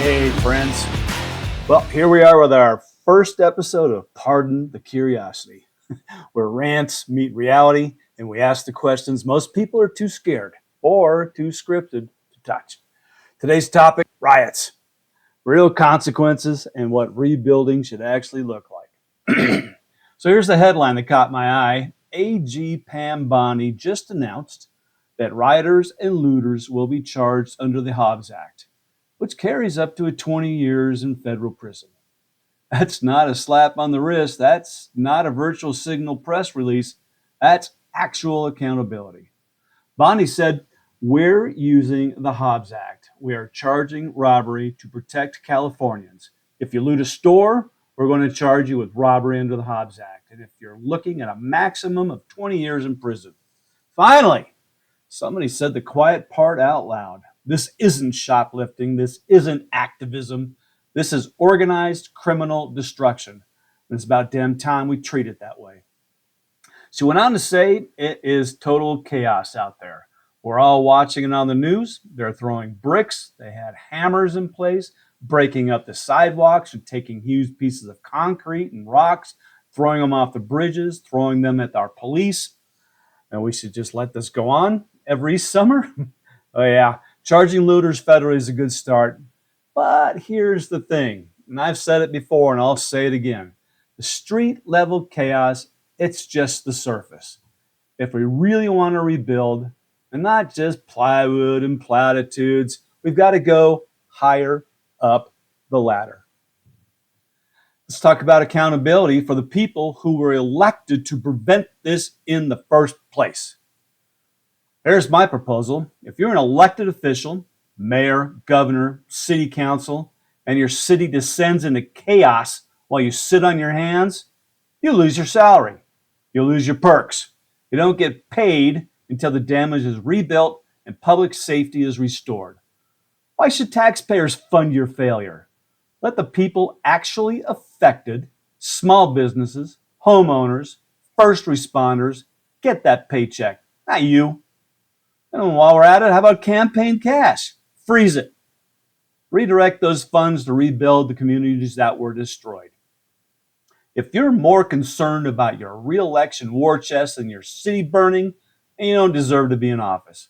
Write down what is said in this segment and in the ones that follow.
Hey, friends. Well, here we are with our first episode of Pardon the Curiosity, where rants meet reality and we ask the questions most people are too scared or too scripted to touch. Today's topic, riots, real consequences, and what rebuilding should actually look like. So here's the headline that caught my eye. AG Pam Bondi just announced that rioters and looters will be charged under the Hobbs Act, which carries up to 20 years in federal prison. That's not a slap on the wrist. That's not a virtual signal press release. That's actual accountability. Bondi said, "We're using the Hobbs Act. We are charging robbery to protect Californians. If you loot a store, we're going to charge you with robbery under the Hobbs Act. And if you're looking at a maximum of 20 years in prison." Finally, somebody said the quiet part out loud. This isn't shoplifting. This isn't activism. This is organized criminal destruction. And it's about damn time we treat it that way. She went on to say it is total chaos out there. We're all watching it on the news. They're throwing bricks. They had hammers in place, breaking up the sidewalks and taking huge pieces of concrete and rocks, throwing them off the bridges, throwing them at our police. And we should just let this go on every summer? Oh, yeah. Charging looters federally is a good start. But here's the thing, and I've said it before and I'll say it again. The street level chaos, it's just the surface. If we really want to rebuild, and not just plywood and platitudes, we've got to go higher up the ladder. Let's talk about accountability for the people who were elected to prevent this in the first place. Here's my proposal. If you're an elected official, mayor, governor, city council, and your city descends into chaos while you sit on your hands, you lose your salary. You lose your perks. You don't get paid until the damage is rebuilt and public safety is restored. Why should taxpayers fund your failure? Let the people actually affected, small businesses, homeowners, first responders, get that paycheck, not you. And while we're at it, how about campaign cash? Freeze it. Redirect those funds to rebuild the communities that were destroyed. If you're more concerned about your re-election war chest than your city burning, then you don't deserve to be in office.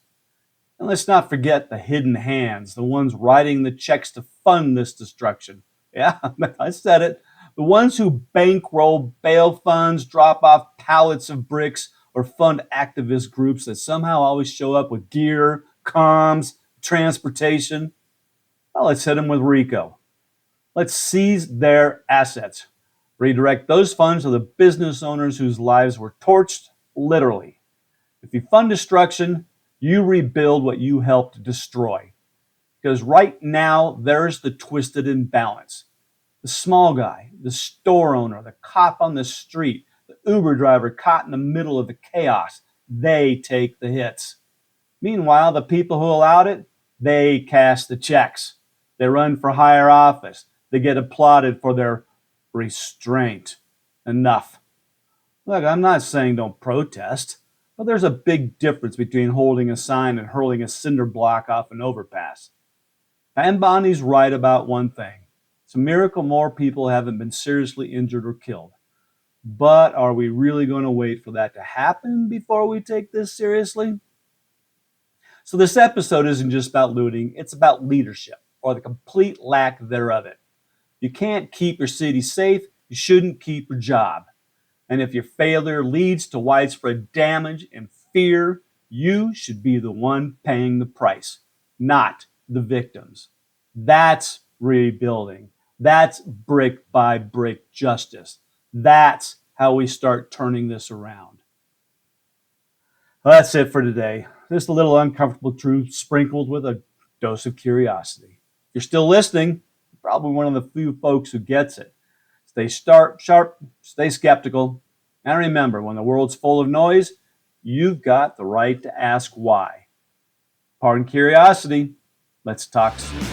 And let's not forget the hidden hands, the ones writing the checks to fund this destruction. Yeah, I said it. The ones who bankroll bail funds, drop off pallets of bricks, or fund activist groups that somehow always show up with gear, comms, transportation. Well, let's hit them with RICO. Let's seize their assets. Redirect those funds to the business owners whose lives were torched, literally. If you fund destruction, you rebuild what you helped destroy. Because right now, there's the twisted imbalance. The small guy, the store owner, the cop on the street, the Uber driver caught in the middle of the chaos, they take the hits. Meanwhile, the people who allowed it, they cash the checks. They run for higher office. They get applauded for their restraint. Enough. Look, I'm not saying don't protest, but there's a big difference between holding a sign and hurling a cinder block off an overpass. Pam Bondi's right about one thing. It's a miracle more people haven't been seriously injured or killed. But are we really going to wait for that to happen before we take this seriously? So this episode isn't just about looting, it's about leadership, or the complete lack thereof it. You can't keep your city safe, you shouldn't keep your job. And if your failure leads to widespread damage and fear, you should be the one paying the price, not the victims. That's rebuilding. That's brick by brick justice. That's how we start turning this around. Well, that's it for today. Just a little uncomfortable truth sprinkled with a dose of curiosity. If you're still listening, you're probably one of the few folks who gets it. Stay sharp, stay skeptical, and remember, when the world's full of noise, you've got the right to ask why. Pardon curiosity. Let's talk soon.